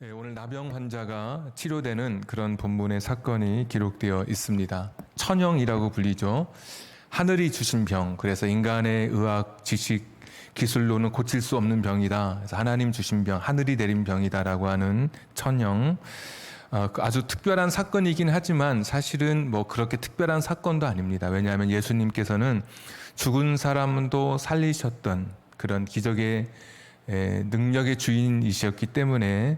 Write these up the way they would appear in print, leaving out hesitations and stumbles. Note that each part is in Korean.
네, 오늘 나병 환자가 치료되는 그런 본문의 사건이 기록되어 있습니다. 천형이라고 불리죠. 하늘이 주신 병, 그래서 인간의 의학, 지식, 기술로는 고칠 수 없는 병이다. 그래서 하나님 주신 병, 하늘이 내린 병이다라고 하는 천형. 아주 특별한 사건이긴 하지만 사실은 뭐 그렇게 특별한 사건도 아닙니다. 왜냐하면 예수님께서는 죽은 사람도 살리셨던 그런 기적의 능력의 주인이셨기 때문에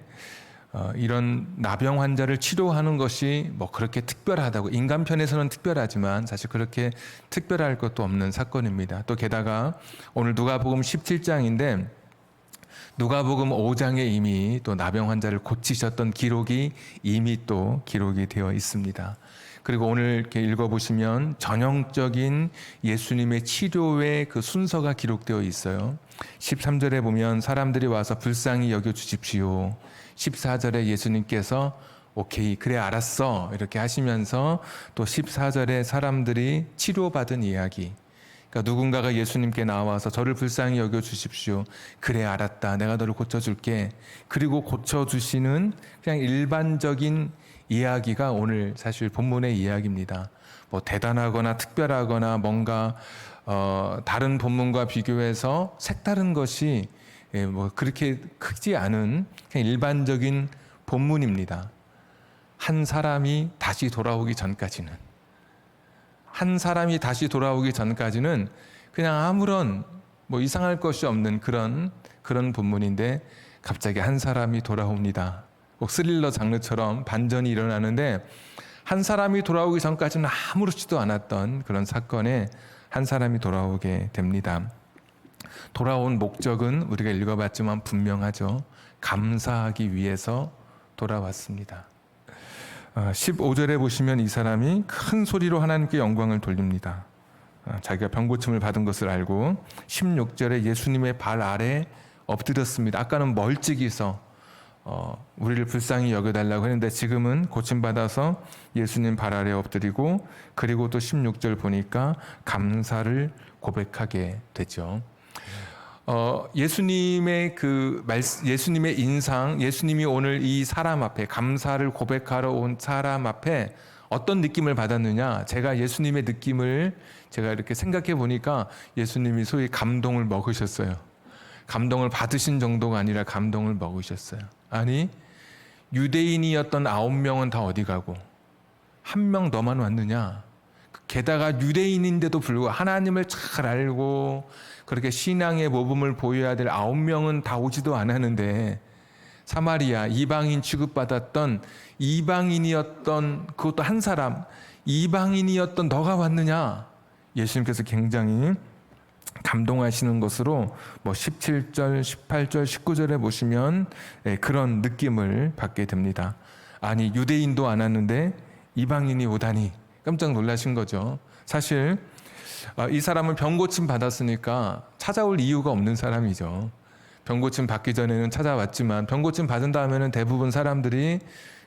이런 나병 환자를 치료하는 것이 뭐 그렇게 특별하다고, 인간 편에서는 특별하지만 사실 그렇게 특별할 것도 없는 사건입니다. 또 게다가 오늘 누가복음 17장인데 누가복음 5장에 이미 또 나병 환자를 고치셨던 기록이 이미 또 기록이 되어 있습니다. 그리고 오늘 이렇게 읽어보시면 전형적인 예수님의 치료의 그 순서가 기록되어 있어요. 13절에 보면 사람들이 와서 불쌍히 여겨 주십시오. 14절에 예수님께서 오케이, 그래 알았어 이렇게 하시면서 또 14절에 사람들이 치료받은 이야기, 그러니까 누군가가 예수님께 나와서 저를 불쌍히 여겨 주십시오. 그래 알았다, 내가 너를 고쳐줄게. 그리고 고쳐주시는 그냥 일반적인 이야기가 오늘 사실 본문의 이야기입니다. 뭐 대단하거나 특별하거나 뭔가 다른 본문과 비교해서 색다른 것이 뭐 그렇게 크지 않은 그냥 일반적인 본문입니다. 한 사람이 다시 돌아오기 전까지는, 그냥 아무런 뭐 이상할 것이 없는 그런 본문인데 갑자기 한 사람이 돌아옵니다. 꼭 스릴러 장르처럼 반전이 일어나는데 한 사람이 돌아오기 전까지는 아무렇지도 않았던 그런 사건에 한 사람이 돌아오게 됩니다. 돌아온 목적은 우리가 읽어봤지만 분명하죠. 감사하기 위해서 돌아왔습니다. 15절에 보시면 이 사람이 큰 소리로 하나님께 영광을 돌립니다. 자기가 병고침을 받은 것을 알고 16절에 예수님의 발 아래 엎드렸습니다. 아까는 멀찍이서 우리를 불쌍히 여겨달라고 했는데 지금은 고침받아서 예수님 발 아래 엎드리고, 그리고 또 16절 보니까 감사를 고백하게 되죠. 예수님의 예수님의 인상, 예수님이 오늘 이 사람 앞에, 감사를 고백하러 온 사람 앞에 어떤 느낌을 받았느냐? 제가 예수님의 느낌을 제가 이렇게 생각해 보니까 예수님이 소위 감동을 먹으셨어요. 감동을 받으신 정도가 아니라 감동을 먹으셨어요. 아니, 유대인이었던 9명은 다 어디 가고 1명 너만 왔느냐? 게다가 유대인인데도 불구하고 하나님을 잘 알고 그렇게 신앙의 모범을 보여야 될 9명은 다 오지도 않았는데, 사마리아 이방인 취급받았던 이방인이었던 그것도 한 사람, 이방인이었던 너가 왔느냐? 예수님께서 굉장히 감동하시는 것으로 뭐 17절, 18절, 19절에 보시면 그런 느낌을 받게 됩니다. 아니, 유대인도 안 왔는데 이방인이 오다니 깜짝 놀라신 거죠. 사실 이 사람은 병고침 받았으니까 찾아올 이유가 없는 사람이죠. 병고침 받기 전에는 찾아왔지만 병고침 받은 다음에는 대부분 사람들이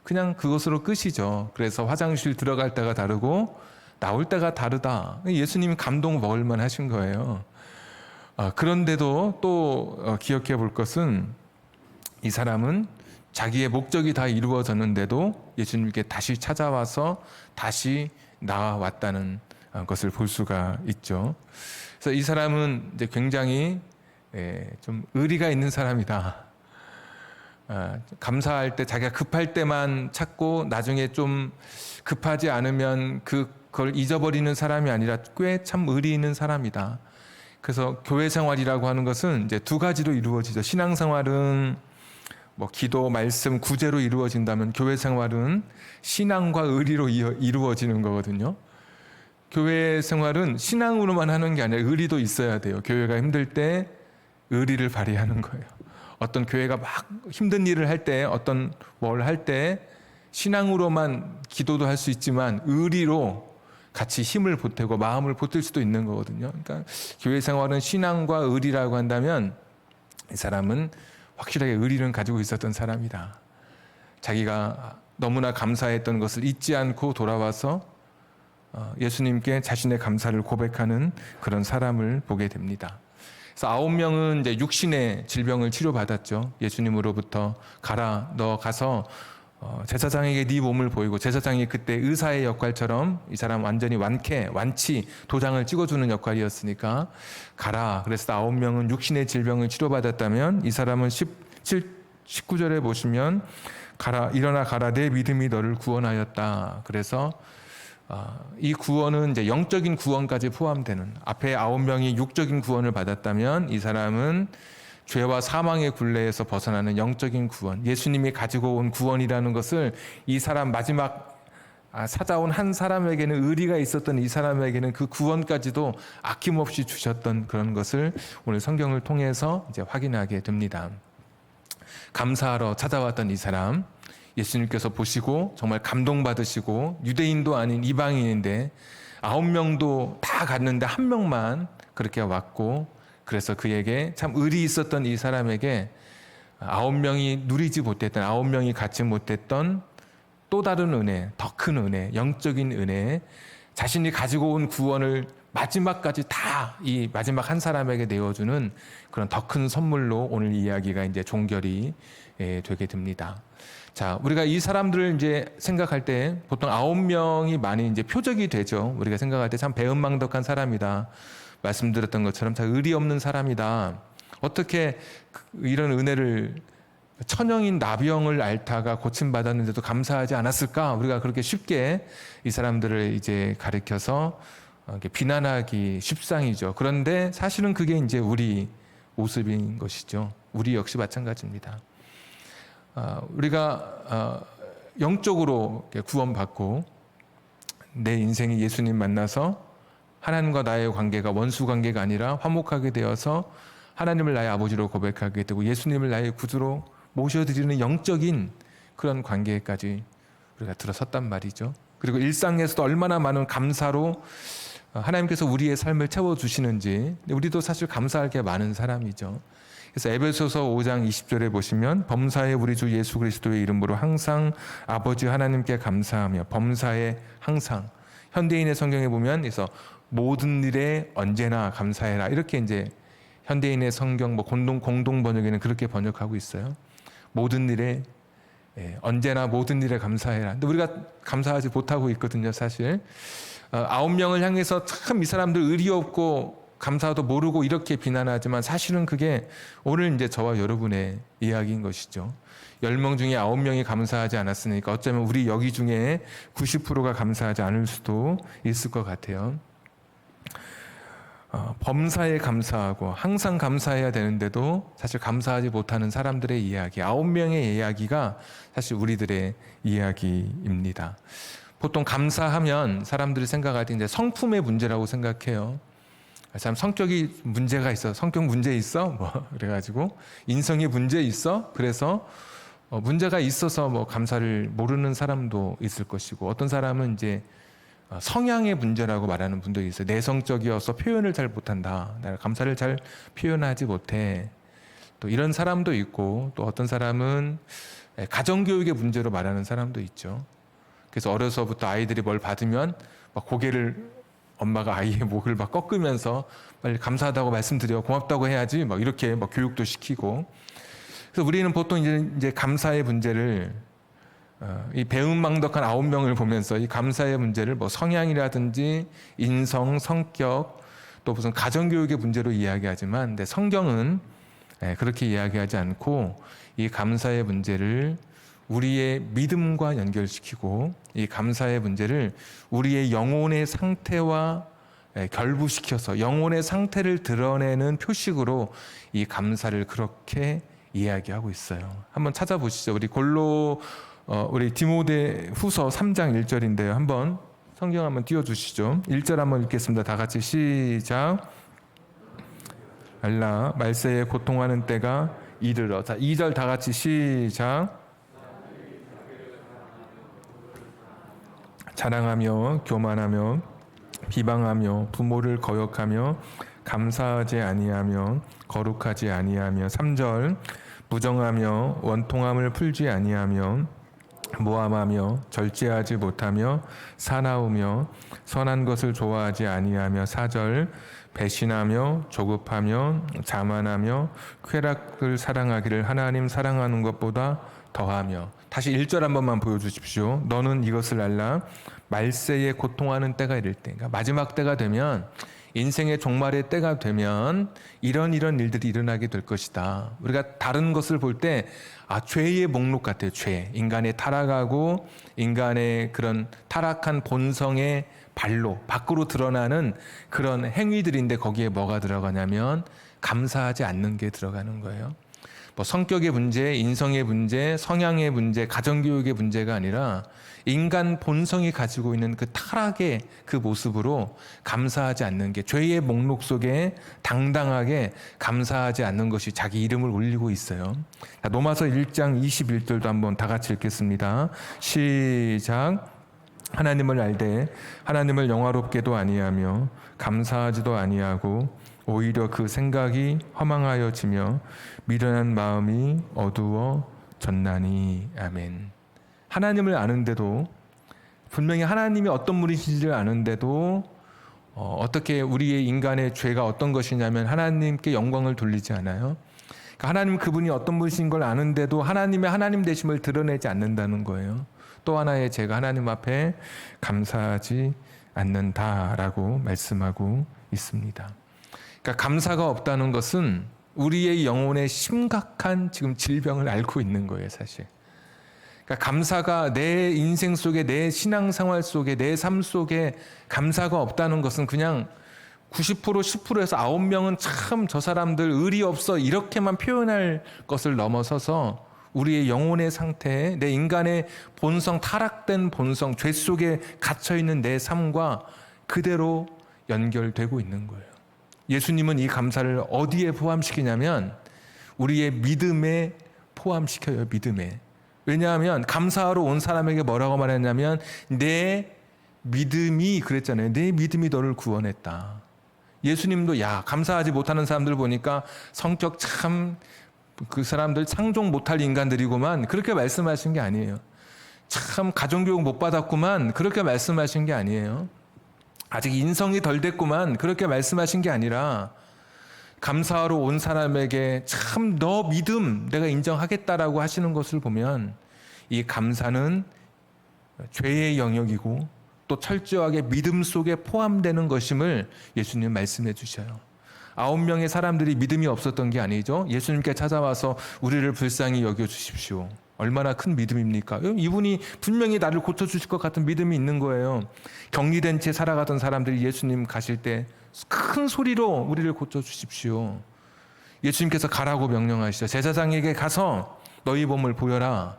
그냥 그것으로 끝이죠. 그래서 화장실 들어갈 때가 다르고 나올 때가 다르다. 예수님이 감동 먹을 만 하신 거예요. 그런데도 또 기억해 볼 것은, 이 사람은 자기의 목적이 다 이루어졌는데도 예수님께 다시 찾아와서 다시 나왔다는 것을 볼 수가 있죠. 그래서 이 사람은 이제 굉장히 좀 의리가 있는 사람이다. 감사할 때 자기가 급할 때만 찾고 나중에 좀 급하지 않으면 그걸 잊어버리는 사람이 아니라 꽤 참 의리 있는 사람이다. 그래서 교회 생활이라고 하는 것은 이제 두 가지로 이루어지죠. 신앙 생활은 뭐 기도, 말씀, 구제로 이루어진다면 교회 생활은 신앙과 의리로 이루어지는 거거든요. 교회 생활은 신앙으로만 하는 게 아니라 의리도 있어야 돼요. 교회가 힘들 때 의리를 발휘하는 거예요. 어떤 교회가 막 힘든 일을 할 때, 어떤 뭘 할 때 신앙으로만 기도도 할 수 있지만 의리로 같이 힘을 보태고 마음을 보탤 수도 있는 거거든요. 그러니까 교회 생활은 신앙과 의리라고 한다면 이 사람은 확실하게 의리는 가지고 있었던 사람이다. 자기가 너무나 감사했던 것을 잊지 않고 돌아와서 예수님께 자신의 감사를 고백하는 그런 사람을 보게 됩니다. 그래서 9명은 이제 육신의 질병을 치료받았죠. 예수님으로부터 가라, 너 가서 제사장에게 네 몸을 보이고, 제사장이 그때 의사의 역할처럼 이 사람 완전히 완치, 도장을 찍어주는 역할이었으니까 가라. 그래서 9명은 육신의 질병을 치료받았다면, 이 사람은 19절에 보시면 가라, 일어나 가라, 내 믿음이 너를 구원하였다. 그래서 이 구원은 이제 영적인 구원까지 포함되는, 앞에 9명이 육적인 구원을 받았다면 이 사람은 죄와 사망의 굴레에서 벗어나는 영적인 구원, 예수님이 가지고 온 구원이라는 것을 이 사람 마지막 찾아온 한 사람에게는, 의리가 있었던 이 사람에게는 그 구원까지도 아낌없이 주셨던 그런 것을 오늘 성경을 통해서 이제 확인하게 됩니다. 감사하러 찾아왔던 이 사람, 예수님께서 보시고 정말 감동받으시고, 유대인도 아닌 이방인인데 9명도 다 갔는데 1명만 그렇게 왔고, 그래서 그에게 참 의리 있었던 이 사람에게 9명이 누리지 못했던, 9명이 갖지 못했던 또 다른 은혜, 더 큰 은혜, 영적인 은혜, 자신이 가지고 온 구원을 마지막까지 다 이 마지막 한 사람에게 내어주는 그런 더 큰 선물로 오늘 이야기가 이제 종결이 되게 됩니다. 자, 우리가 이 사람들을 이제 생각할 때 보통 9명이 많이 이제 표적이 되죠. 우리가 생각할 때 참 배은망덕한 사람이다, 말씀드렸던 것처럼 참 의리 없는 사람이다, 어떻게 이런 은혜를, 천영인 나병을 앓다가 고침받았는데도 감사하지 않았을까? 우리가 그렇게 쉽게 이 사람들을 이제 가리켜서 비난하기 쉽상이죠. 그런데 사실은 그게 이제 우리 모습인 것이죠. 우리 역시 마찬가지입니다. 우리가 영적으로 구원받고 내 인생이 예수님 만나서 하나님과 나의 관계가 원수 관계가 아니라 화목하게 되어서 하나님을 나의 아버지로 고백하게 되고 예수님을 나의 구주로 모셔드리는 영적인 그런 관계까지 우리가 들어섰단 말이죠. 그리고 일상에서도 얼마나 많은 감사로 하나님께서 우리의 삶을 채워주시는지, 우리도 사실 감사할 게 많은 사람이죠. 그래서 에베소서 5장 20절에 보시면 범사에 우리 주 예수 그리스도의 이름으로 항상 아버지 하나님께 감사하며, 범사에 항상, 현대인의 성경에 보면 그래서 모든 일에 언제나 감사해라, 이렇게 이제 현대인의 성경 공동 번역에는 그렇게 번역하고 있어요. 모든 일에 언제나 모든 일에 감사해라. 근데 우리가 감사하지 못하고 있거든요, 사실. 9명을 향해서 참 이 사람들 의리 없고 감사도 모르고 이렇게 비난하지만 사실은 그게 오늘 이제 저와 여러분의 이야기인 것이죠. 10명 중에 9명이 감사하지 않았으니까 어쩌면 우리 여기 중에 90%가 감사하지 않을 수도 있을 것 같아요. 범사에 감사하고 항상 감사해야 되는데도 사실 감사하지 못하는 사람들의 이야기, 9명의 이야기가 사실 우리들의 이야기입니다. 보통 감사하면 사람들이 생각할 때 이제 성품의 문제라고 생각해요. 참 성격이 문제가 있어, 성격 문제 있어, 뭐 그래가지고 인성이 문제 있어, 그래서 문제가 있어서 뭐 감사를 모르는 사람도 있을 것이고, 어떤 사람은 이제 성향의 문제라고 말하는 분도 있어요. 내성적이어서 표현을 잘 못한다, 내가 감사를 잘 표현하지 못해, 또 이런 사람도 있고, 또 어떤 사람은 가정교육의 문제로 말하는 사람도 있죠. 그래서 어려서부터 아이들이 뭘 받으면 막 고개를, 엄마가 아이의 목을 막 꺾으면서 빨리 감사하다고 말씀드려, 고맙다고 해야지, 막 이렇게 막 교육도 시키고. 그래서 우리는 보통 이제 감사의 문제를 이 배은망덕한 9명을 보면서 이 감사의 문제를 뭐 성향이라든지 인성, 성격, 또 무슨 가정교육의 문제로 이야기하지만, 근데 성경은 그렇게 이야기하지 않고 이 감사의 문제를 우리의 믿음과 연결시키고, 이 감사의 문제를 우리의 영혼의 상태와 결부시켜서 영혼의 상태를 드러내는 표식으로 이 감사를 그렇게 이야기하고 있어요. 한번 찾아보시죠. 우리 디모데 후서 3장 1절인데요. 한번 성경 한번 띄워주시죠. 1절 한번 읽겠습니다. 다 같이 시작. 알라 말세에 고통하는 때가 이르러. 자, 2절 다 같이 시작. 자랑하며 교만하며 비방하며 부모를 거역하며 감사하지 아니하며 거룩하지 아니하며. 3절 부정하며 원통함을 풀지 아니하며 모함하며 절제하지 못하며 사나우며 선한 것을 좋아하지 아니하며 4절 배신하며 조급하며 자만하며 쾌락을 사랑하기를 하나님 사랑하는 것보다 더하며. 다시 1절 한 번만 보여주십시오. 너는 이것을 알라. 말세에 고통하는 때가 이를 때, 그러니까 마지막 때가 되면, 인생의 종말의 때가 되면 이런 일들이 일어나게 될 것이다. 우리가 다른 것을 볼 때 죄의 목록 같아요. 죄. 인간의 타락하고 인간의 그런 타락한 본성의 발로 밖으로 드러나는 그런 행위들인데, 거기에 뭐가 들어가냐면 감사하지 않는 게 들어가는 거예요. 뭐 성격의 문제, 인성의 문제, 성향의 문제, 가정교육의 문제가 아니라 인간 본성이 가지고 있는 그 타락의 그 모습으로 감사하지 않는 게, 죄의 목록 속에 당당하게 감사하지 않는 것이 자기 이름을 올리고 있어요. 자, 로마서 1장 21절도 한번 다 같이 읽겠습니다. 시작. 하나님을 알되 하나님을 영화롭게도 아니하며 감사하지도 아니하고 오히려 그 생각이 허망하여지며 미련한 마음이 어두워졌나니. 아멘. 하나님을 아는데도, 분명히 하나님이 어떤 분이신지를 아는데도 어떻게 우리의 인간의 죄가 어떤 것이냐면 하나님께 영광을 돌리지 않아요. 그러니까 하나님 그분이 어떤 분이신 걸 아는데도 하나님의 하나님 되심을 드러내지 않는다는 거예요. 또 하나의 죄가 하나님 앞에 감사하지 않는다라고 말씀하고 있습니다. 그러니까 감사가 없다는 것은 우리의 영혼의 심각한 지금 질병을 앓고 있는 거예요, 사실. 그러니까 감사가 내 인생 속에, 내 신앙생활 속에, 내 삶 속에 감사가 없다는 것은 그냥 90% 10%에서 9명은 참 저 사람들 의리 없어 이렇게만 표현할 것을 넘어서서 우리의 영혼의 상태, 내 인간의 본성, 타락된 본성, 죄 속에 갇혀있는 내 삶과 그대로 연결되고 있는 거예요. 예수님은 이 감사를 어디에 포함시키냐면 우리의 믿음에 포함시켜요. 믿음에. 왜냐하면 감사하러 온 사람에게 뭐라고 말했냐면 내 믿음이, 그랬잖아요. 내 믿음이 너를 구원했다. 예수님도 감사하지 못하는 사람들 보니까 성격 참, 그 사람들 상종 못할 인간들이구만, 그렇게 말씀하신 게 아니에요. 참 가정교육 못 받았구만, 그렇게 말씀하신 게 아니에요. 아직 인성이 덜 됐구만, 그렇게 말씀하신 게 아니라 감사하러 온 사람에게 참 너 믿음 내가 인정하겠다라고 하시는 것을 보면 이 감사는 죄의 영역이고 또 철저하게 믿음 속에 포함되는 것임을 예수님 말씀해 주셔요. 9명의 사람들이 믿음이 없었던 게 아니죠. 예수님께 찾아와서 우리를 불쌍히 여겨주십시오. 얼마나 큰 믿음입니까? 이분이 분명히 나를 고쳐주실 것 같은 믿음이 있는 거예요. 격리된 채 살아가던 사람들이 예수님 가실 때 큰 소리로 우리를 고쳐주십시오. 예수님께서 가라고 명령하시죠. 제사장에게 가서 너희 몸을 보여라.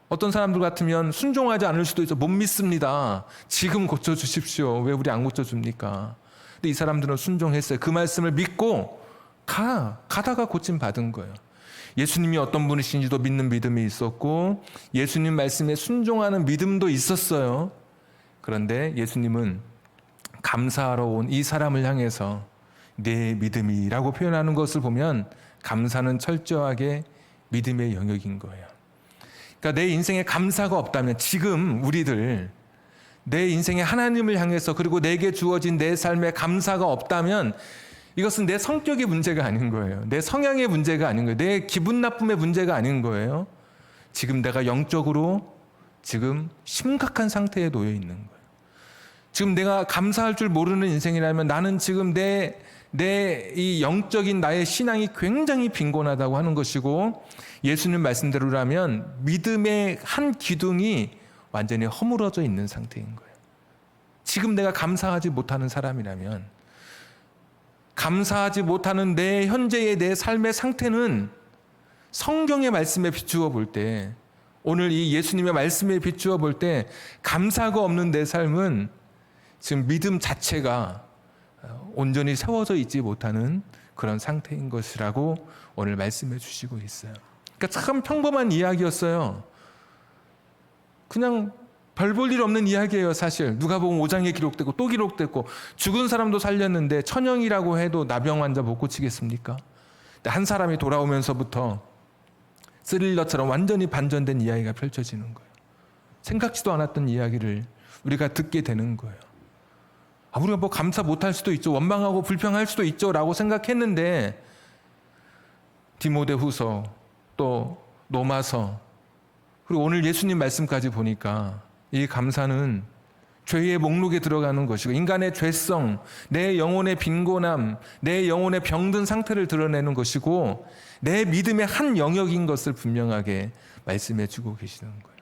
어떤 사람들 같으면 순종하지 않을 수도 있어. 못 믿습니다. 지금 고쳐주십시오. 왜 우리 안 고쳐줍니까? 근데 이 사람들은 순종했어요. 그 말씀을 믿고 가다가 고침 받은 거예요. 예수님이 어떤 분이신지도 믿는 믿음이 있었고 예수님 말씀에 순종하는 믿음도 있었어요. 그런데 예수님은 감사하러 온 이 사람을 향해서 내 믿음이라고 표현하는 것을 보면 감사는 철저하게 믿음의 영역인 거예요. 그러니까 내 인생에 감사가 없다면, 지금 우리들 내 인생에 하나님을 향해서 그리고 내게 주어진 내 삶에 감사가 없다면 이것은 내 성격의 문제가 아닌 거예요. 내 성향의 문제가 아닌 거예요. 내 기분 나쁨의 문제가 아닌 거예요. 지금 내가 영적으로 지금 심각한 상태에 놓여 있는 거예요. 지금 내가 감사할 줄 모르는 인생이라면 나는 지금 내 이 영적인 나의 신앙이 굉장히 빈곤하다고 하는 것이고, 예수님 말씀대로라면 믿음의 한 기둥이 완전히 허물어져 있는 상태인 거예요. 지금 내가 감사하지 못하는 사람이라면, 감사하지 못하는 내 현재의 내 삶의 상태는 성경의 말씀에 비추어 볼 때, 오늘 이 예수님의 말씀에 비추어 볼 때 감사가 없는 내 삶은 지금 믿음 자체가 온전히 세워져 있지 못하는 그런 상태인 것이라고 오늘 말씀해 주시고 있어요. 그러니까 참 평범한 이야기였어요. 그냥 별 볼 일 없는 이야기예요, 사실. 누가복음 5장에 기록되고 또 기록됐고, 죽은 사람도 살렸는데 천형이라고 해도 나병 환자 못 고치겠습니까? 한 사람이 돌아오면서부터 스릴러처럼 완전히 반전된 이야기가 펼쳐지는 거예요. 생각지도 않았던 이야기를 우리가 듣게 되는 거예요. 우리가 뭐 감사 못할 수도 있죠. 원망하고 불평할 수도 있죠. 라고 생각했는데 디모데후서 또 로마서 그리고 오늘 예수님 말씀까지 보니까 이 감사는 죄의 목록에 들어가는 것이고 인간의 죄성, 내 영혼의 빈곤함, 내 영혼의 병든 상태를 드러내는 것이고 내 믿음의 한 영역인 것을 분명하게 말씀해 주고 계시는 거예요.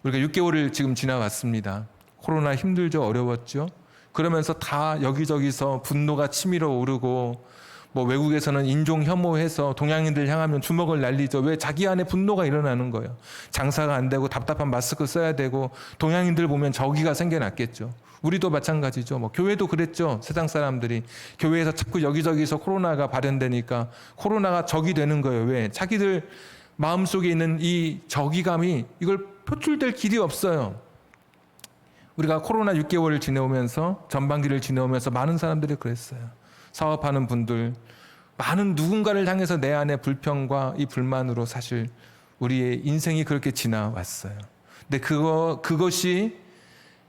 우리가 6개월을 지금 지나왔습니다. 코로나 힘들죠? 어려웠죠? 그러면서 다 여기저기서 분노가 치밀어 오르고 뭐 외국에서는 인종 혐오해서 동양인들 향하면 주먹을 날리죠. 왜? 자기 안에 분노가 일어나는 거예요. 장사가 안 되고 답답한 마스크 써야 되고 동양인들 보면 저기가 생겨났겠죠. 우리도 마찬가지죠. 뭐 교회도 그랬죠. 세상 사람들이 교회에서 자꾸 여기저기서 코로나가 발현되니까 코로나가 적이 되는 거예요. 왜? 자기들 마음속에 있는 이 적이감이 이걸 표출될 길이 없어요. 우리가 코로나 6개월을 지내오면서 전반기를 지내오면서 많은 사람들이 그랬어요. 사업하는 분들, 많은 누군가를 향해서 내 안에 불평과 이 불만으로 사실 우리의 인생이 그렇게 지나왔어요. 근데 그것이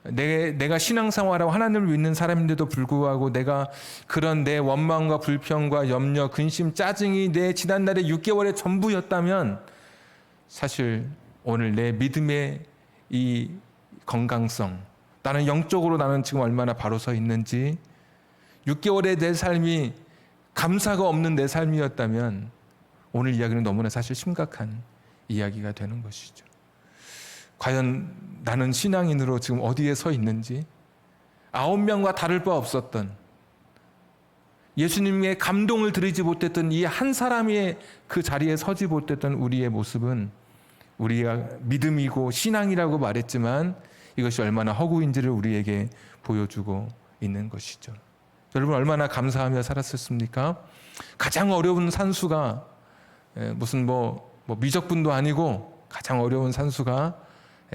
내가 신앙생활하고 하나님을 믿는 사람인데도 불구하고 내가 그런 내 원망과 불평과 염려, 근심, 짜증이 내 지난날의 6개월의 전부였다면 사실 오늘 내 믿음의 이 건강성, 나는 영적으로 나는 지금 얼마나 바로 서 있는지 6개월의 내 삶이 감사가 없는 내 삶이었다면 오늘 이야기는 너무나 사실 심각한 이야기가 되는 것이죠. 과연 나는 신앙인으로 지금 어디에 서 있는지 9명과 다를 바 없었던 예수님의 감동을 드리지 못했던 이 한 사람의 그 자리에 서지 못했던 우리의 모습은 우리가 믿음이고 신앙이라고 말했지만 이것이 얼마나 허구인지를 우리에게 보여주고 있는 것이죠. 여러분 얼마나 감사하며 살았었습니까? 가장 어려운 산수가 무슨 뭐 미적분도 아니고 가장 어려운 산수가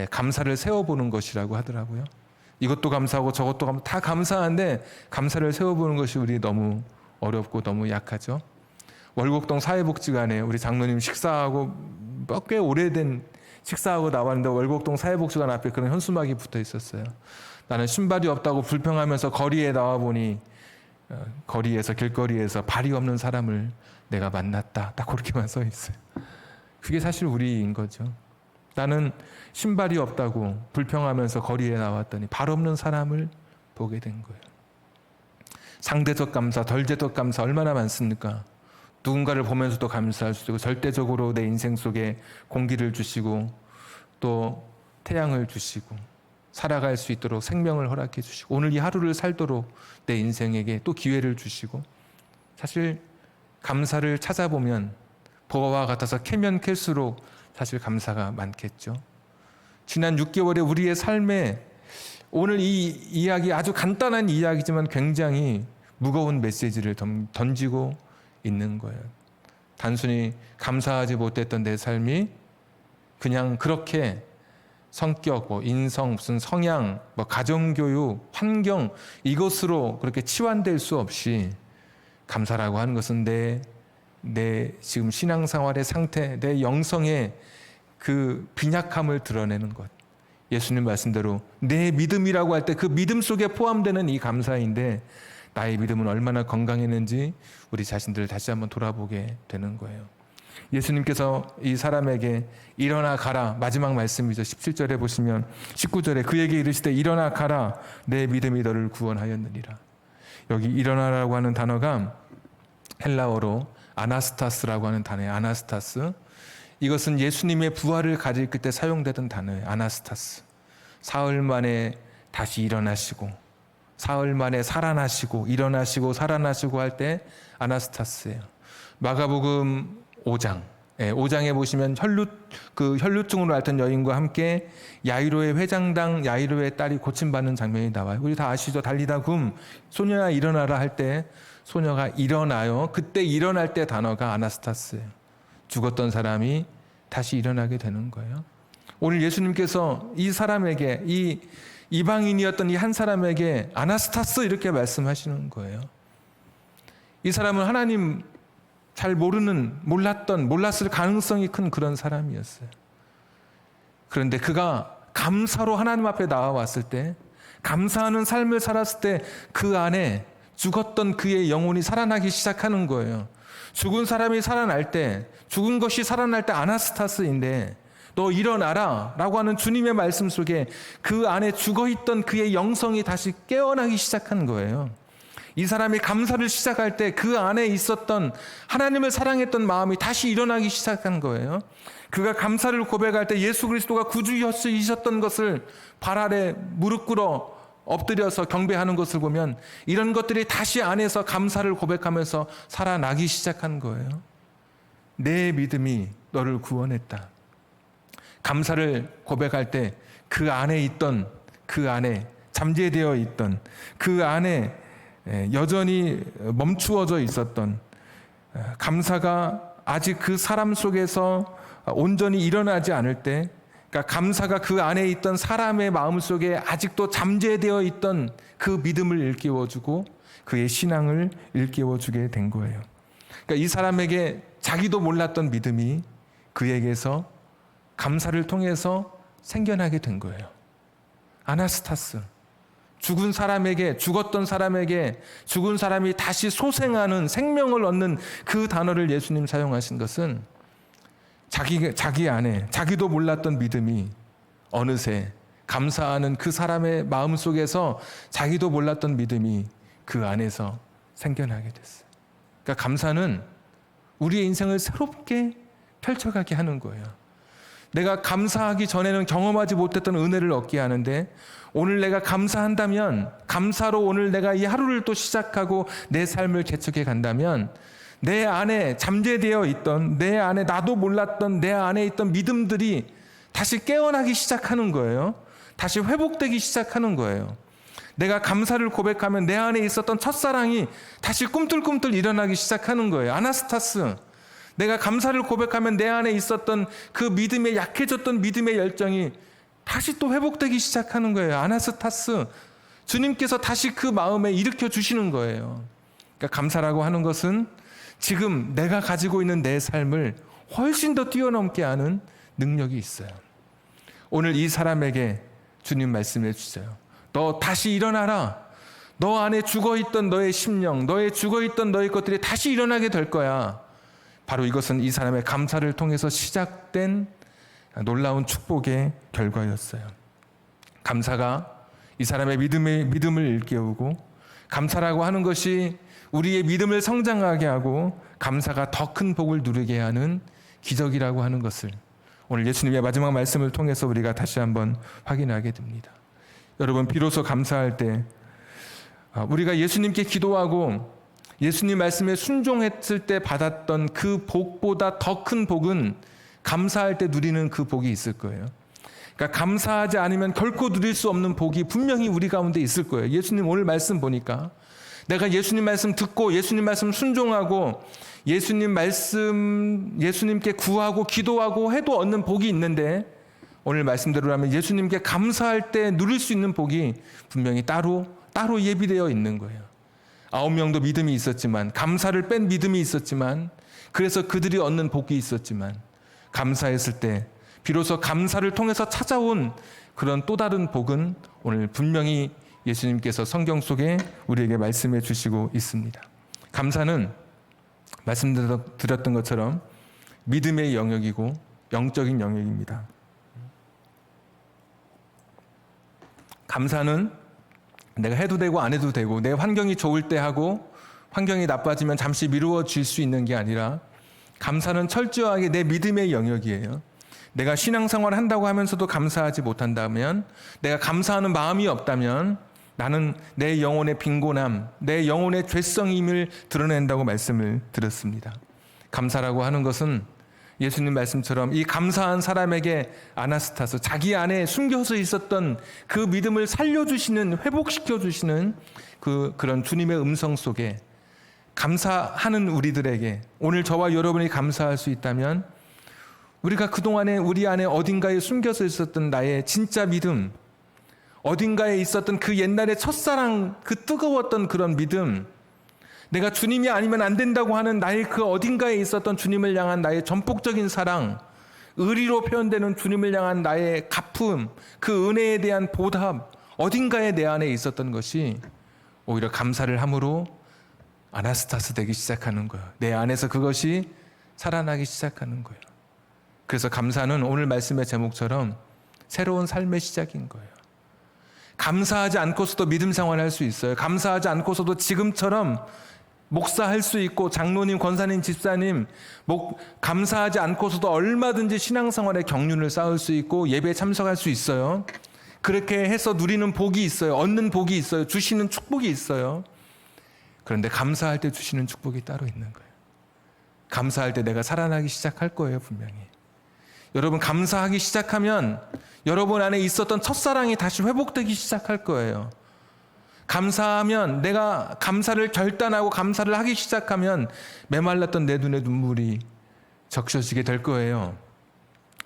감사를 세워보는 것이라고 하더라고요. 이것도 감사하고 저것도 다 감사한데 감사를 세워보는 것이 우리 너무 어렵고 너무 약하죠. 월곡동 사회복지관에 우리 장로님 식사하고 꽤 오래된 식사하고 나왔는데 월곡동 사회복지관 앞에 그런 현수막이 붙어 있었어요. 나는 신발이 없다고 불평하면서 거리에 나와 보니 길거리에서 발이 없는 사람을 내가 만났다. 딱 그렇게만 써 있어요. 그게 사실 우리인 거죠. 나는 신발이 없다고 불평하면서 거리에 나왔더니 발 없는 사람을 보게 된 거예요. 상대적 감사, 덜제적 감사 얼마나 많습니까? 누군가를 보면서도 감사할 수 있고 절대적으로 내 인생 속에 공기를 주시고 또 태양을 주시고 살아갈 수 있도록 생명을 허락해 주시고 오늘 이 하루를 살도록 내 인생에게 또 기회를 주시고 사실 감사를 찾아보면 보화와 같아서 캐면 캘수록 사실 감사가 많겠죠. 지난 6개월의 우리의 삶에 오늘 이 이야기 아주 간단한 이야기지만 굉장히 무거운 메시지를 던지고 있는 거예요. 단순히 감사하지 못했던 내 삶이 그냥 그렇게 성격, 인성, 무슨 성향, 가정교육, 환경 이것으로 그렇게 치환될 수 없이 감사라고 하는 것은 내 지금 신앙생활의 상태, 내 영성의 그 빈약함을 드러내는 것. 예수님 말씀대로 내 믿음이라고 할 때 그 믿음 속에 포함되는 이 감사인데 나의 믿음은 얼마나 건강했는지 우리 자신들을 다시 한번 돌아보게 되는 거예요. 예수님께서 이 사람에게 일어나 가라 마지막 말씀이죠. 17절에 보시면 19절에 그에게 이르시되 일어나 가라 내 믿음이 너를 구원하였느니라. 여기 일어나라고 하는 단어가 헬라어로 아나스타스라고 하는 단어예요. 아나스타스. 이것은 예수님의 부활을 가질 그때 사용되던 단어예요. 아나스타스. 사흘 만에 다시 일어나시고 사흘 만에 살아나시고 일어나시고 살아나시고 할 때 아나스타스예요. 마가복음 5장에 보시면 혈루증으로 앓던 여인과 함께 야이로의 회장당 야이로의 딸이 고침받는 장면이 나와요. 우리 다 아시죠? 달리다 굼 소녀야 일어나라 할 때 소녀가 일어나요. 그때 일어날 때 단어가 아나스타스예요. 죽었던 사람이 다시 일어나게 되는 거예요. 오늘 예수님께서 이 사람에게 이 이방인이었던 이 한 사람에게 아나스타스 이렇게 말씀하시는 거예요. 이 사람은 하나님 잘 몰랐을 가능성이 큰 그런 사람이었어요. 그런데 그가 감사로 하나님 앞에 나와왔을 때, 감사하는 삶을 살았을 때 그 안에 죽었던 그의 영혼이 살아나기 시작하는 거예요. 죽은 사람이 살아날 때, 죽은 것이 살아날 때 아나스타스인데, 너 일어나라 라고 하는 주님의 말씀 속에 그 안에 죽어있던 그의 영성이 다시 깨어나기 시작한 거예요. 이 사람이 감사를 시작할 때 그 안에 있었던 하나님을 사랑했던 마음이 다시 일어나기 시작한 거예요. 그가 감사를 고백할 때 예수 그리스도가 구주이셨던 것을 발 아래 무릎 꿇어 엎드려서 경배하는 것을 보면 이런 것들이 다시 안에서 감사를 고백하면서 살아나기 시작한 거예요. 내 믿음이 너를 구원했다. 감사를 고백할 때 그 안에 있던, 그 안에 잠재되어 있던, 그 안에 여전히 멈추어져 있었던 감사가 아직 그 사람 속에서 온전히 일어나지 않을 때, 그러니까 감사가 그 안에 있던 사람의 마음 속에 아직도 잠재되어 있던 그 믿음을 일깨워주고 그의 신앙을 일깨워주게 된 거예요. 그러니까 이 사람에게 자기도 몰랐던 믿음이 그에게서 감사를 통해서 생겨나게 된 거예요. 아나스타스, 죽은 사람에게, 죽었던 사람에게 죽은 사람이 다시 소생하는, 생명을 얻는 그 단어를 예수님 사용하신 것은 자기 안에 자기도 몰랐던 믿음이 어느새 감사하는 그 사람의 마음 속에서 자기도 몰랐던 믿음이 그 안에서 생겨나게 됐어요. 그러니까 감사는 우리의 인생을 새롭게 펼쳐가게 하는 거예요. 내가 감사하기 전에는 경험하지 못했던 은혜를 얻게 하는데, 오늘 내가 감사한다면, 감사로 오늘 내가 이 하루를 또 시작하고 내 삶을 개척해 간다면 내 안에 잠재되어 있던, 내 안에 나도 몰랐던 내 안에 있던 믿음들이 다시 깨어나기 시작하는 거예요. 다시 회복되기 시작하는 거예요. 내가 감사를 고백하면 내 안에 있었던 첫사랑이 다시 꿈틀꿈틀 일어나기 시작하는 거예요. 아나스타스, 내가 감사를 고백하면 내 안에 있었던 그 믿음에 약해졌던 믿음의 열정이 다시 또 회복되기 시작하는 거예요. 아나스타스, 주님께서 다시 그 마음에 일으켜 주시는 거예요. 그러니까 감사라고 하는 것은 지금 내가 가지고 있는 내 삶을 훨씬 더 뛰어넘게 하는 능력이 있어요. 오늘 이 사람에게 주님 말씀해 주세요. 너 다시 일어나라. 너 안에 죽어있던 너의 심령, 너의 죽어있던 너의 것들이 다시 일어나게 될 거야. 바로 이것은 이 사람의 감사를 통해서 시작된 놀라운 축복의 결과였어요. 감사가 이 사람의 믿음을 일깨우고, 감사라고 하는 것이 우리의 믿음을 성장하게 하고 감사가 더 큰 복을 누리게 하는 기적이라고 하는 것을 오늘 예수님의 마지막 말씀을 통해서 우리가 다시 한번 확인하게 됩니다. 여러분, 비로소 감사할 때 우리가 예수님께 기도하고 예수님 말씀에 순종했을 때 받았던 그 복보다 더 큰 복은 감사할 때 누리는 그 복이 있을 거예요. 그러니까 감사하지 않으면 결코 누릴 수 없는 복이 분명히 우리 가운데 있을 거예요. 예수님 오늘 말씀 보니까 내가 예수님 말씀 듣고 예수님 말씀 순종하고 예수님께 구하고 기도하고 해도 얻는 복이 있는데, 오늘 말씀대로라면 예수님께 감사할 때 누릴 수 있는 복이 분명히 따로 예비되어 있는 거예요. 9명도 믿음이 있었지만, 감사를 뺀 믿음이 있었지만, 그래서 그들이 얻는 복이 있었지만, 감사했을 때 비로소 감사를 통해서 찾아온 그런 또 다른 복은 오늘 분명히 예수님께서 성경 속에 우리에게 말씀해 주시고 있습니다. 감사는 말씀드렸던 것처럼 믿음의 영역이고 영적인 영역입니다. 감사는 내가 해도 되고 안 해도 되고, 내 환경이 좋을 때 하고 환경이 나빠지면 잠시 미루어질 수 있는 게 아니라, 감사는 철저하게 내 믿음의 영역이에요. 내가 신앙생활을 한다고 하면서도 감사하지 못한다면, 내가 감사하는 마음이 없다면 나는 내 영혼의 빈곤함, 내 영혼의 죄성임을 드러낸다고 말씀을 드렸습니다. 감사라고 하는 것은 예수님 말씀처럼 이 감사한 사람에게 아나스타스, 자기 안에 숨겨서 있었던 그 믿음을 살려주시는, 회복시켜주시는 그런 주님의 음성 속에 감사하는 우리들에게, 오늘 저와 여러분이 감사할 수 있다면 우리가 그동안에 우리 안에 어딘가에 숨겨서 있었던 나의 진짜 믿음, 어딘가에 있었던 그 옛날의 첫사랑, 그 뜨거웠던 그런 믿음, 내가 주님이 아니면 안 된다고 하는 나의 그 어딘가에 있었던 주님을 향한 나의 전폭적인 사랑, 의리로 표현되는 주님을 향한 나의 갚음, 그 은혜에 대한 보답, 어딘가에 내 안에 있었던 것이 오히려 감사를 함으로 아나스타스 되기 시작하는 거예요. 내 안에서 그것이 살아나기 시작하는 거예요. 그래서 감사는 오늘 말씀의 제목처럼 새로운 삶의 시작인 거예요. 감사하지 않고서도 믿음 생활할 수 있어요. 감사하지 않고서도 지금처럼 목사할 수 있고 장로님, 권사님, 집사님 감사하지 않고서도 얼마든지 신앙생활의 경륜을 쌓을 수 있고 예배에 참석할 수 있어요. 그렇게 해서 누리는 복이 있어요. 얻는 복이 있어요. 주시는 축복이 있어요. 그런데 감사할 때 주시는 축복이 따로 있는 거예요. 감사할 때 내가 살아나기 시작할 거예요, 분명히. 여러분, 감사하기 시작하면 여러분 안에 있었던 첫사랑이 다시 회복되기 시작할 거예요. 감사하면, 내가 감사를 결단하고 감사를 하기 시작하면 메말랐던 내 눈에 눈물이 적셔지게 될 거예요.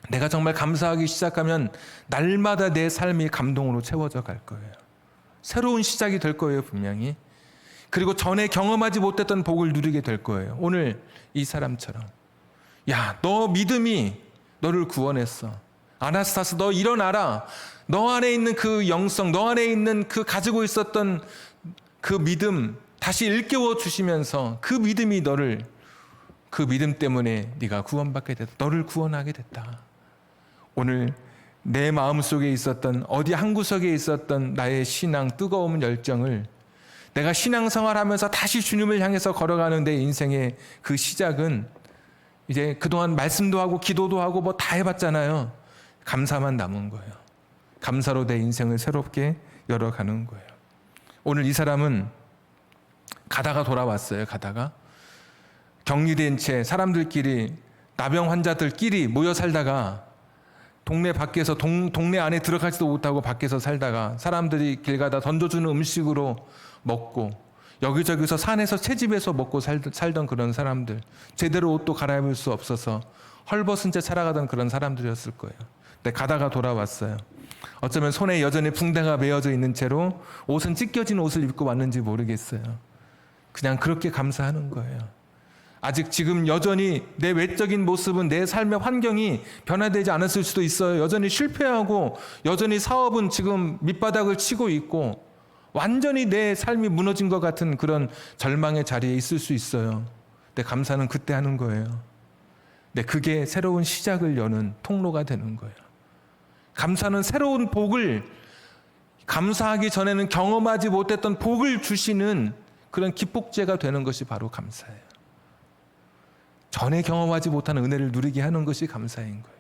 내가 정말 감사하기 시작하면 날마다 내 삶이 감동으로 채워져 갈 거예요. 새로운 시작이 될 거예요, 분명히. 그리고 전에 경험하지 못했던 복을 누리게 될 거예요. 오늘 이 사람처럼. 야, 너 믿음이 너를 구원했어. 아나스타스, 너 일어나라. 너 안에 있는 그 영성, 너 안에 있는 그 가지고 있었던 그 믿음 다시 일깨워 주시면서 그 믿음이 너를, 그 믿음 때문에 네가 구원받게 됐다. 너를 구원하게 됐다. 오늘 내 마음속에 있었던, 어디 한 구석에 있었던 나의 신앙, 뜨거운 열정을 내가 신앙생활하면서 다시 주님을 향해서 걸어가는 내 인생의 그 시작은, 이제 그동안 말씀도 하고 기도도 하고 뭐 다 해봤잖아요. 감사만 남은 거예요. 감사로 내 인생을 새롭게 열어가는 거예요. 오늘 이 사람은 가다가 돌아왔어요. 가다가 격리된 채 사람들끼리, 나병 환자들끼리 모여 살다가 동네 밖에서 동네 안에 들어가지도 못하고 밖에서 살다가 사람들이 길 가다 던져주는 음식으로 먹고, 여기저기서 산에서 채집해서 먹고 살던 그런 사람들, 제대로 옷도 갈아입을 수 없어서 헐벗은 채 살아가던 그런 사람들이었을 거예요. 근데 가다가 돌아왔어요. 어쩌면 손에 여전히 붕대가 메어져 있는 채로 옷은 찢겨진 옷을 입고 왔는지 모르겠어요. 그냥 그렇게 감사하는 거예요. 아직 지금 여전히 내 외적인 모습은, 내 삶의 환경이 변화되지 않았을 수도 있어요. 여전히 실패하고 여전히 사업은 지금 밑바닥을 치고 있고 완전히 내 삶이 무너진 것 같은 그런 절망의 자리에 있을 수 있어요. 근데 감사는 그때 하는 거예요. 근데 그게 새로운 시작을 여는 통로가 되는 거예요. 감사는 새로운 복을, 감사하기 전에는 경험하지 못했던 복을 주시는 그런 기폭제가 되는 것이 바로 감사예요. 전에 경험하지 못한 은혜를 누리게 하는 것이 감사인 거예요.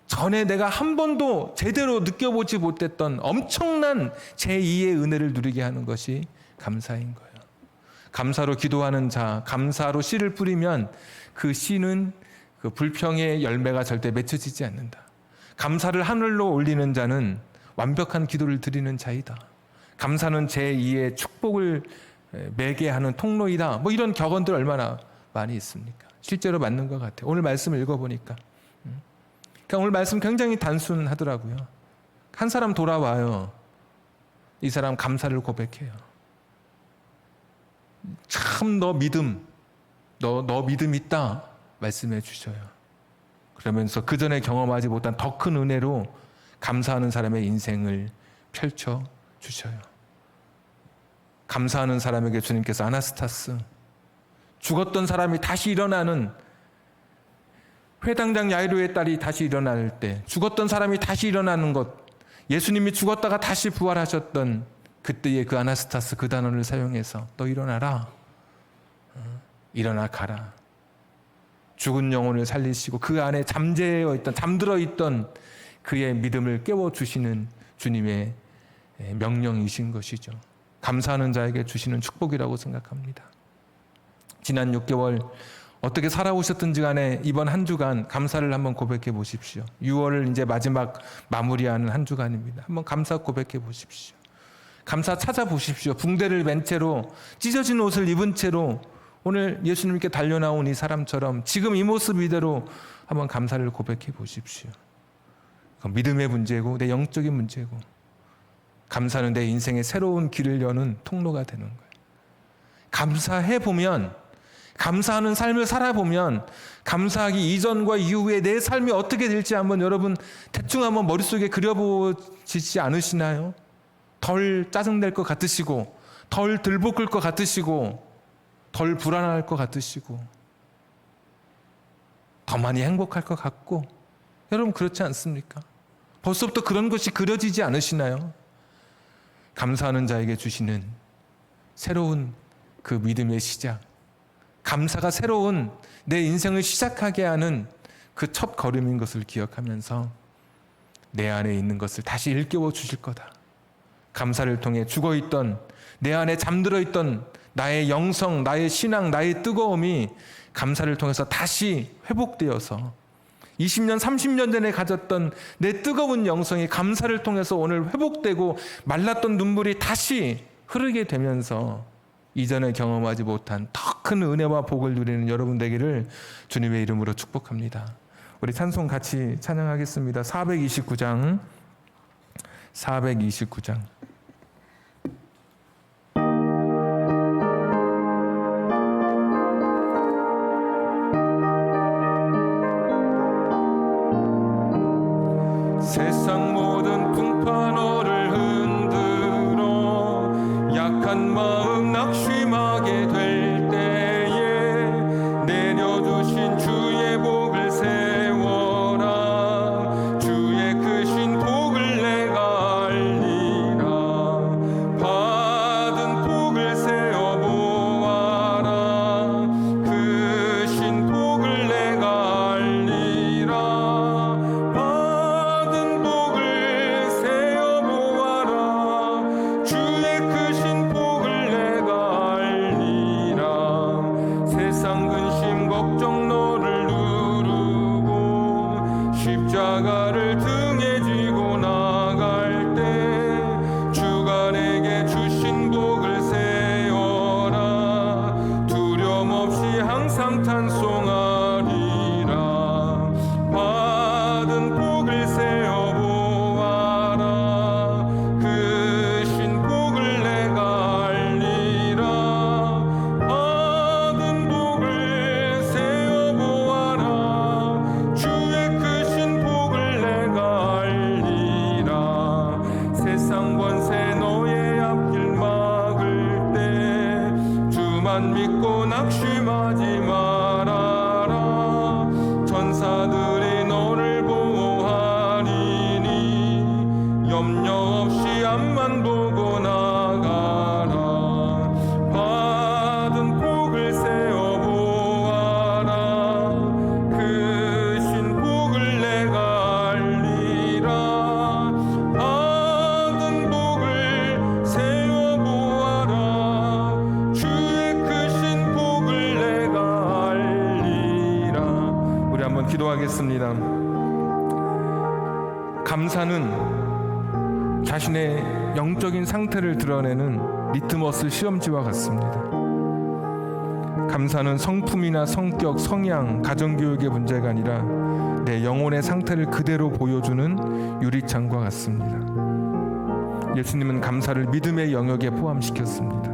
전에 내가 한 번도 제대로 느껴보지 못했던 엄청난 제2의 은혜를 누리게 하는 것이 감사인 거예요. 감사로 기도하는 자, 감사로 씨를 뿌리면 그 씨는 그 불평의 열매가 절대 맺혀지지 않는다. 감사를 하늘로 올리는 자는 완벽한 기도를 드리는 자이다. 감사는 제2의 축복을 매게 하는 통로이다. 뭐 이런 격언들 얼마나 많이 있습니까? 실제로 맞는 것 같아요. 오늘 말씀을 읽어보니까. 그러니까 오늘 말씀 굉장히 단순하더라고요. 한 사람 돌아와요. 이 사람 감사를 고백해요. 참 너 믿음, 너 믿음 있다 말씀해 주셔요. 그러면서 그 전에 경험하지 못한 더 큰 은혜로 감사하는 사람의 인생을 펼쳐 주셔요. 감사하는 사람에게 주님께서 아나스타스, 죽었던 사람이 다시 일어나는, 회당장 야이로의 딸이 다시 일어날 때 죽었던 사람이 다시 일어나는 것, 예수님이 죽었다가 다시 부활하셨던 그때의 그 아나스타스, 그 단어를 사용해서 너 일어나라, 일어나 가라. 죽은 영혼을 살리시고 그 안에 잠들어 있던 그의 믿음을 깨워주시는 주님의 명령이신 것이죠. 감사하는 자에게 주시는 축복이라고 생각합니다. 지난 6개월 어떻게 살아오셨든지 간에 이번 한 주간 감사를 한번 고백해 보십시오. 6월을 이제 마지막 마무리하는 한 주간입니다. 한번 감사 고백해 보십시오. 감사 찾아보십시오. 붕대를 맨 채로, 찢어진 옷을 입은 채로 오늘 예수님께 달려나온 이 사람처럼 지금 이 모습 이대로 한번 감사를 고백해 보십시오. 그건 믿음의 문제고 내 영적인 문제고, 감사는 내 인생의 새로운 길을 여는 통로가 되는 거예요. 감사해 보면 감사하는 삶을 살아보면 감사하기 이전과 이후에 내 삶이 어떻게 될지 한번 여러분 대충 한번 머릿속에 그려보시지 않으시나요? 덜 짜증낼 것 같으시고, 덜 들볶을 것 같으시고, 덜 불안할 것 같으시고, 더 많이 행복할 것 같고, 여러분 그렇지 않습니까? 벌써부터 그런 것이 그려지지 않으시나요? 감사하는 자에게 주시는 새로운 그 믿음의 시작, 감사가 새로운 내 인생을 시작하게 하는 그 첫 걸음인 것을 기억하면서 내 안에 있는 것을 다시 일깨워 주실 거다. 감사를 통해 죽어있던, 내 안에 잠들어 있던 나의 영성, 나의 신앙, 나의 뜨거움이 감사를 통해서 다시 회복되어서 20년, 30년 전에 가졌던 내 뜨거운 영성이 감사를 통해서 오늘 회복되고 말랐던 눈물이 다시 흐르게 되면서 이전에 경험하지 못한 더 큰 은혜와 복을 누리는 여러분 되기를 주님의 이름으로 축복합니다. 우리 찬송 같이 찬양하겠습니다. 429장. 세상 모든 풍파노를 흔들어 약한 마음 낙심하게 될 때에 내려주신 주의 복을 세워라. 주의 크신 복을 내가 알리라. 받은 복을 세어 보아라. 크신 복을 내가 알리라. 주의 크신 복을 내가 알리라. 세상 근심 걱정 너를 누르고 십자가를 등에 지고 나갈 때 주가 내게 주신 복을 세어라. 두려움 없이 항상 찬송하리라. 받은 복을 세어 보아라. 크신 복을 내가 알리라. 받은 복을 세어 보아라. 주의 크신 복을 내가 알리라. 세상 권세 너의 앞길 막을 때 주만 믿고 낙심하지 말아라. 전사들이 너를 보호하리니 염려 없이 앞만 보고 나가라. 받은 복을 세어 보아라. 크신 복을 내가 알리라. 받은 복을 세어 보아라. 주의 크신 복을 내가 알리라. 우리 한번 기도하겠습니다. 감사는 자신의 영적인 상태를 드러내는 리트머스 시험지와 같습니다. 감사는 성품이나 성격, 성향, 가정교육의 문제가 아니라 내 영혼의 상태를 그대로 보여주는 유리창과 같습니다. 예수님은 감사를 믿음의 영역에 포함시켰습니다.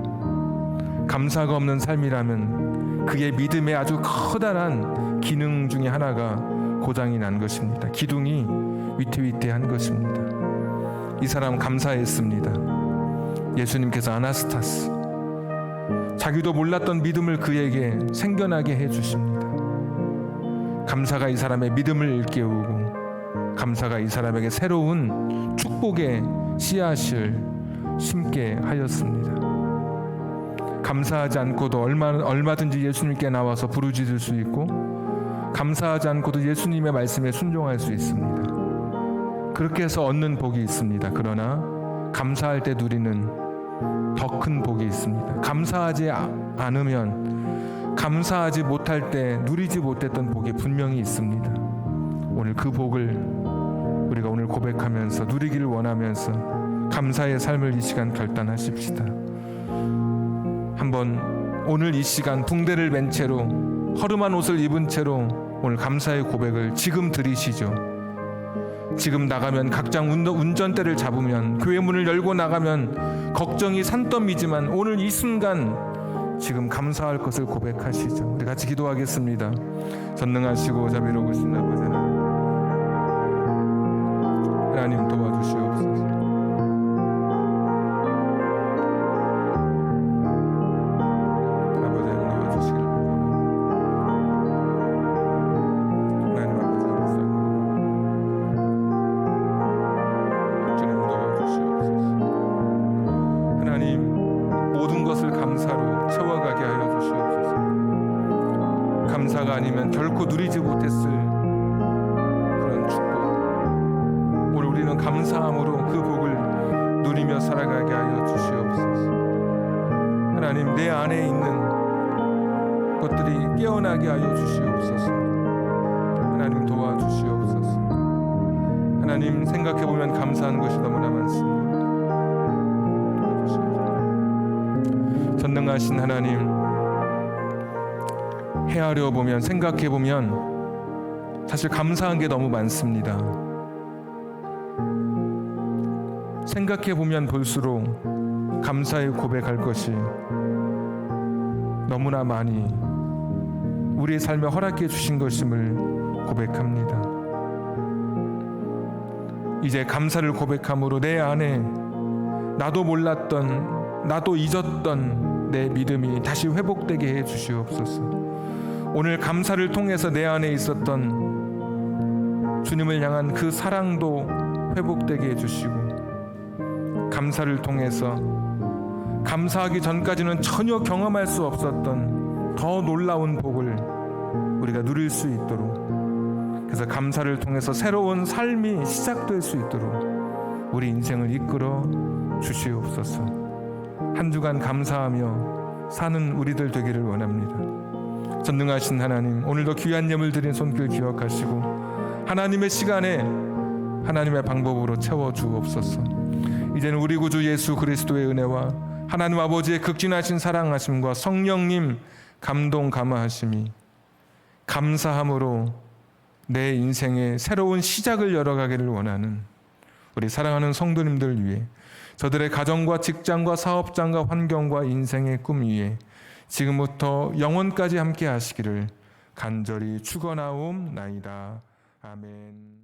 감사가 없는 삶이라면 그의 믿음의 아주 커다란 기능 중에 하나가 고장이 난 것입니다. 기둥이 위태위태한 것입니다. 이 사람 감사했습니다. 예수님께서 아나스타스, 자기도 몰랐던 믿음을 그에게 생겨나게 해주십니다. 감사가 이 사람의 믿음을 일깨우고 감사가 이 사람에게 새로운 축복의 씨앗을 심게 하였습니다. 감사하지 않고도 얼마든지 예수님께 나와서 부르짖을 수 있고 감사하지 않고도 예수님의 말씀에 순종할 수 있습니다. 그렇게 해서 얻는 복이 있습니다. 그러나 감사할 때 누리는 더 큰 복이 있습니다. 감사하지 않으면 감사하지 못할 때 누리지 못했던 복이 분명히 있습니다. 오늘 그 복을 우리가 오늘 고백하면서 누리기를 원하면서 감사의 삶을 이 시간 결단하십시다. 한번 오늘 이 시간 붕대를 맨 채로 허름한 옷을 입은 채로 오늘 감사의 고백을 지금 드리시죠. 지금 나가면 각장 운전대를 잡으면 교회 문을 열고 나가면 걱정이 산더미지만 오늘 이 순간 지금 감사할 것을 고백하시죠. 우리 같이 기도하겠습니다. 전능하시고 자비로우신 아버지 하나님 도와주시옵소서. 아버지 하나님 도와주시길 바랍니다. 하나님 아버지 주님 도와주시옵소서. 하나님 모든 것을 감사로 채워가게 하여 주시옵소서. 감사가 아니면 결코 누리지 못했을 그런 축복, 오늘 우리는 감사함으로 그 복을 누리며 살아가게 하여 주시옵소서. 하나님 내 안에 있는 것들이 깨어나게 하여 주시옵소서. 하나님 도와주시옵소서. 하나님 생각해보면 감사한 것이 너무나 많습니다. 전능하신 하나님, 헤아려 보면 생각해 보면 사실 감사한 게 너무 많습니다. 생각해 보면 볼수록 감사의 고백할 것이 너무나 많이 우리의 삶에 허락해 주신 것임을 고백합니다. 이제 감사를 고백함으로 내 안에 나도 몰랐던, 나도 잊었던 내 믿음이 다시 회복되게 해 주시옵소서. 오늘 감사를 통해서 내 안에 있었던 주님을 향한 그 사랑도 회복되게 해주시고, 감사를 통해서 감사하기 전까지는 전혀 경험할 수 없었던 더 놀라운 복을 우리가 누릴 수 있도록, 그래서 감사를 통해서 새로운 삶이 시작될 수 있도록 우리 인생을 이끌어 주시옵소서. 한 주간 감사하며 사는 우리들 되기를 원합니다. 전능하신 하나님, 오늘도 귀한 예물 드린 손길 기억하시고 하나님의 시간에 하나님의 방법으로 채워주옵소서. 이제는 우리 구주 예수 그리스도의 은혜와 하나님 아버지의 극진하신 사랑하심과 성령님 감동 감화하심이 감사함으로 내 인생의 새로운 시작을 열어가기를 원하는 우리 사랑하는 성도님들 위해, 저들의 가정과 직장과 사업장과 환경과 인생의 꿈 위에 지금부터 영원까지 함께 하시기를 간절히 축원하옵나이다. 아멘.